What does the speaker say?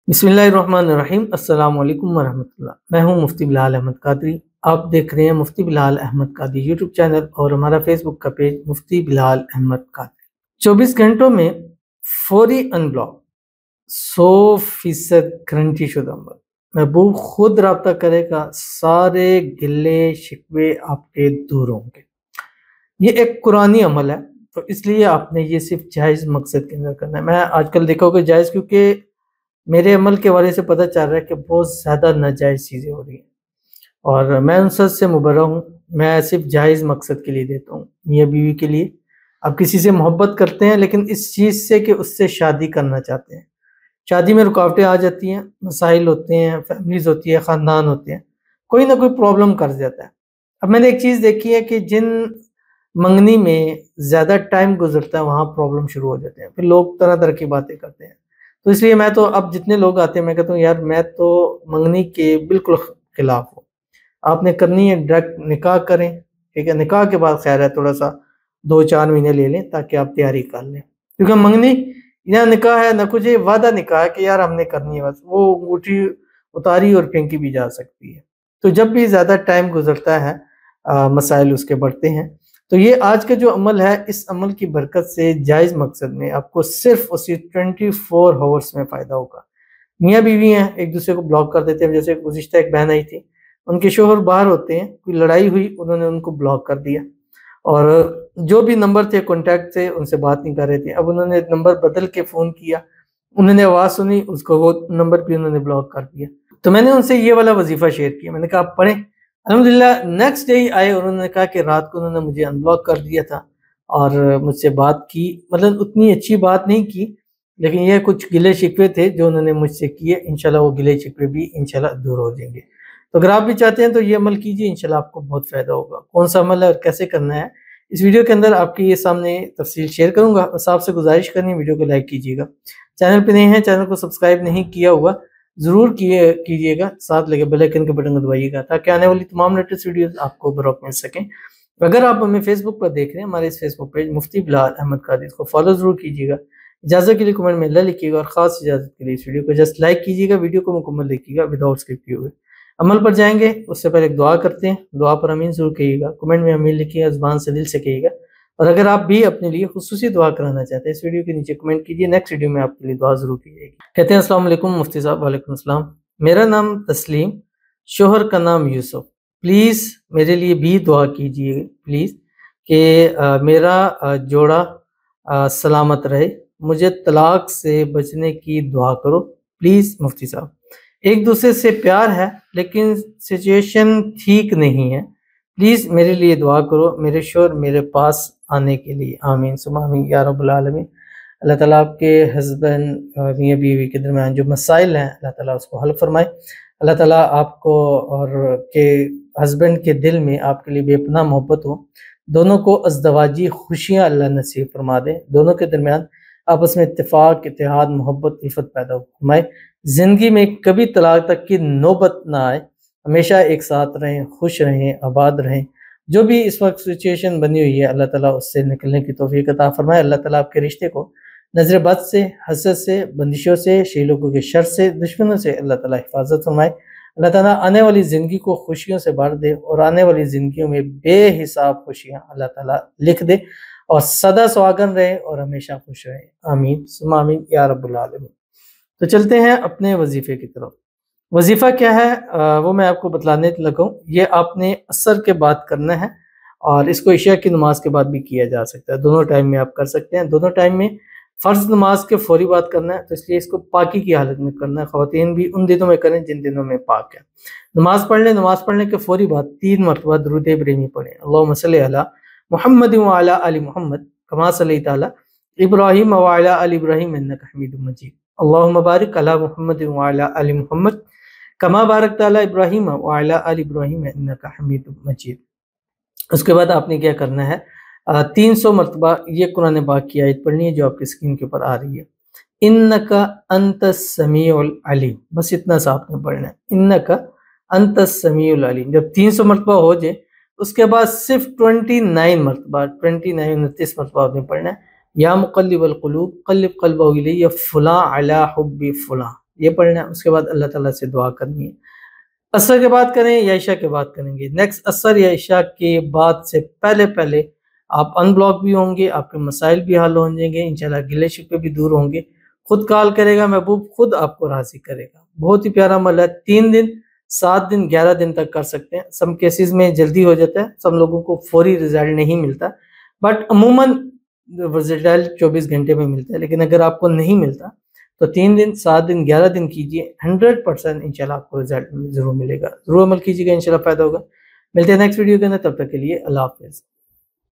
بسم اللہ الرحمن الرحیم۔ السلام علیکم ورحمۃ اللہ۔ میں ہوں مفتی بلال احمد قادری۔ آپ دیکھ رہے ہیں مفتی بلال احمد قادری یوٹیوب چینل اور ہمارا فیس بک کا پیج مفتی بلال احمد قادری۔ 24 گھنٹوں میں فوری ان بلاک 100% گارنٹی شدہ عمل۔ محبوب خود رابطہ کرے گا، سارے گلے شکوے آپ کے دور ہوں گے۔ یہ ایک قرآنی عمل ہے، تو اس لیے آپ نے یہ صرف جائز مقصد کے اندر کرنا ہے۔ میں آج کل دیکھا کہ جائز، کیونکہ میرے عمل کے حوالے سے پتہ چل رہا ہے کہ بہت زیادہ ناجائز چیزیں ہو رہی ہیں، اور میں ان سب سے مبرہ ہوں۔ میں صرف جائز مقصد کے لیے دیتا ہوں، میاں بیوی کے لیے۔ آپ کسی سے محبت کرتے ہیں لیکن اس چیز سے کہ اس سے شادی کرنا چاہتے ہیں، شادی میں رکاوٹیں آ جاتی ہیں، مسائل ہوتے ہیں، فیملیز ہوتی ہے، خاندان ہوتے ہیں، کوئی نہ کوئی پرابلم کر جاتا ہے۔ اب میں نے ایک چیز دیکھی ہے کہ جن منگنی میں زیادہ ٹائم گزرتا ہے وہاں پرابلم شروع ہو جاتے ہیں، پھر لوگ طرح طرح کی باتیں کرتے ہیں۔ تو اس لیے میں تو اب جتنے لوگ آتے ہیں میں کہتا ہوں یار میں تو منگنی کے بالکل خلاف ہوں۔ آپ نے کرنی ہے ڈائریکٹ نکاح کریں، ٹھیک ہے؟ نکاح کے بعد خیر ہے تھوڑا سا 2-4 مہینے لے لیں تاکہ آپ تیاری کر لیں، کیونکہ منگنی نہ نکاح ہے نہ کچھ، وعدہ نکاح ہے کہ یار ہم نے کرنی ہے، بس وہ انگوٹھی اتاری اور پھینکی بھی جا سکتی ہے۔ تو جب بھی زیادہ ٹائم گزرتا ہے مسائل اس کے بڑھتے ہیں۔ تو یہ آج کا جو عمل ہے، اس عمل کی برکت سے جائز مقصد میں آپ کو صرف اسی 24 آورس میں فائدہ ہوگا۔ میاں بیوی ہیں، ایک دوسرے کو بلاک کر دیتے ہیں، جیسے گزشتہ ایک بہن آئی تھی، ان کے شوہر باہر ہوتے ہیں، کوئی لڑائی ہوئی انہوں نے ان کو بلاک کر دیا، اور جو بھی نمبر تھے کانٹیکٹ تھے ان سے بات نہیں کر رہے تھے۔ اب انہوں نے نمبر بدل کے فون کیا، انہوں نے آواز سنی، اس کو وہ نمبر بھی انہوں نے بلاک کر دیا۔ تو میں نے ان سے یہ والا وظیفہ شیئر کیا، میں نے کہا آپ پڑھیں۔ الحمدللہ نیکسٹ ڈے ہی آئے اور انہوں نے کہا کہ رات کو انہوں نے مجھے ان بلاک کر دیا تھا اور مجھ سے بات کی، مطلب اتنی اچھی بات نہیں کی، لیکن یہ کچھ گلے شکوے تھے جو انہوں نے مجھ سے کیے۔ انشاءاللہ وہ گلے شکوے بھی انشاءاللہ دور ہو جائیں گے۔ تو اگر آپ بھی چاہتے ہیں تو یہ عمل کیجیے، انشاءاللہ آپ کو بہت فائدہ ہوگا۔ کون سا عمل ہے اور کیسے کرنا ہے اس ویڈیو کے اندر آپ کے یہ سامنے تفصیل شیئر کروں گا۔ بس آپ سے گزارش کرنی ہے ویڈیو کو لائک کیجیے گا، چینل پہ نہیں ہے چینل کو سبسکرائب نہیں کیا ہوا ضرور کیجیے گا، ساتھ لگے بیل آئیکن کے بٹن کو دبائیے گا تاکہ آنے والی تمام لیٹسٹ ویڈیوز آپ کو بروقت مل سکیں۔ اگر آپ ہمیں فیس بک پر دیکھ رہے ہیں، ہمارے اس فیس بک پیج مفتی بلال احمد قادری کو فالو ضرور کیجیے گا۔ اجازت کے لیے کمنٹ میں اللہ لکھیے گا، اور خاص اجازت کے لیے اس ویڈیو کو جسٹ لائک کیجیے گا، ویڈیو کو مکمل دیکھیے گا وداؤٹ اسکپ کیے ہوئے۔ عمل پر جائیں گے اس سے پہلے ایک دعا کرتے ہیں، دعا پر امین ضرور کہیے گا، کمنٹ میں امین لکھیے گا، زبان سے دل سے کہیے گا۔ اور اگر آپ بھی اپنے لیے خصوصی دعا کرانا چاہتے ہیں اس ویڈیو کے نیچے کمنٹ کیجیے، نیکسٹ ویڈیو میں آپ کے لیے دعا ضرور کی جائے گی۔ کہتے ہیں السلام علیکم مفتی صاحب۔ وعلیکم السلام، میرا نام تسلیم، شوہر کا نام یوسف، پلیز میرے لیے بھی دعا کیجیے پلیز کہ میرا جوڑا سلامت رہے، مجھے طلاق سے بچنے کی دعا کرو پلیز مفتی صاحب۔ ایک دوسرے سے پیار ہے لیکن سچویشن ٹھیک نہیں ہے، پلیز میرے لیے دعا کرو میرے شوہر میرے پاس آنے کے لیے، آمین ثم آمین یا رب العالمین۔ اللہ تعالیٰ آپ کے ہسبینڈ میاں بیوی کے درمیان جو مسائل ہیں اللہ تعالیٰ اس کو حل فرمائے۔ اللہ تعالیٰ آپ کو اور کے ہسبینڈ کے دل میں آپ کے لیے بے پناہ محبت ہو، دونوں کو ازدواجی خوشیاں اللہ نصیب فرما دے، دونوں کے درمیان آپس میں اتفاق، اتحاد، محبت، الفت پیدا فرمائے، زندگی میں کبھی طلاق تک کی نوبت نہ آئے، ہمیشہ ایک ساتھ رہیں، خوش رہیں، آباد رہیں۔ جو بھی اس وقت سچویشن بنی ہوئی ہے اللہ تعالیٰ اس سے نکلنے کی توفیق عطا فرمائے۔ اللہ تعالیٰ آپ کے رشتے کو نظر بد سے، حسد سے، بندشوں سے، شیلوگوں کے شر سے، دشمنوں سے اللہ تعالیٰ حفاظت فرمائے۔ اللہ تعالیٰ آنے والی زندگی کو خوشیوں سے بھر دے، اور آنے والی زندگیوں میں بے حساب خوشیاں اللہ تعالیٰ لکھ دے، اور سدا سہاگن رہے اور ہمیشہ خوش رہے، آمین ثم آمین یا رب العالمین۔ تو چلتے ہیں اپنے وظیفے کی طرف۔ وظیفہ کیا ہے وہ میں آپ کو بتلانے لگا ہوں۔ یہ آپ نے عصر کے بعد کرنا ہے، اور اس کو عشاء کی نماز کے بعد بھی کیا جا سکتا ہے، دونوں ٹائم میں آپ کر سکتے ہیں۔ دونوں ٹائم میں فرض نماز کے فوری بعد کرنا ہے، تو اس لیے اس کو پاکی کی حالت میں کرنا ہے۔ خواتین بھی ان دنوں میں کریں جن دنوں میں پاک ہے۔ نماز پڑھ لیں، نماز پڑھنے کے فوری بعد 3 مرتبہ درود ابراہیمی پڑھیں، اللہم صلی علی محمد وعلی آل محمد کما صلیت علی ابراہیم وعلی آل ابراہیم انک حمید مجید، اللہم بارک علی محمد وعلی آل محمد کما بارکت علی ابراہیم وعلی آل ابراہیم انک حمید مجید۔ اس کے بعد آپ نے کیا کرنا ہے، 300 مرتبہ یہ قرآن پاک کی آیت پڑھنی ہے جو آپ کی اسکرین کے اوپر آ رہی ہے، انک انت السمیع العلیم، بس اتنا سا آپ نے پڑھنا ہے، انک انت السمیع العلیم۔ جب 300 مرتبہ ہو جائے اس کے بعد صرف 29 مرتبہ 29 مرتبہ آپ نے پڑھنا ہے، یا مقلب القلوب قلب قلبہ الی فلاں علی حب فلاں، یہ پڑھنا ہے، اس کے بعد اللہ تعالیٰ سے دعا کرنی ہے۔ عصر کے بعد کریں یا عشاء کے بعد کریں گے؟ نیکسٹ عصر یا عشاء کے بعد سے پہلے آپ ان بلاک بھی ہوں گے، آپ کے مسائل بھی حل ہو جائیں گے، انشاءاللہ گلے شکوے بھی دور ہوں گے۔ خود کال کرے گا محبوب، خود آپ کو راضی کرے گا۔ بہت ہی پیارا عمل ہے، 3 دن 7 دن 11 دن تک کر سکتے ہیں۔ سم کیسز میں جلدی ہو جاتا ہے، سب لوگوں کو فوری رزلٹ نہیں ملتا، بٹ عموماً رزلٹ 24 گھنٹے میں ملتا ہے۔ لیکن اگر آپ کو نہیں ملتا تو 3 دن 7 دن 11 دن کیجئے، 100% انشاءاللہ آپ کو رزلٹ ضرور ملے گا۔ ضرور عمل کیجیے گا، انشاءاللہ فائدہ ہوگا۔ ملتے ہیں نیکسٹ ویڈیو کے اندر، تب تک کے لیے اللہ حافظ۔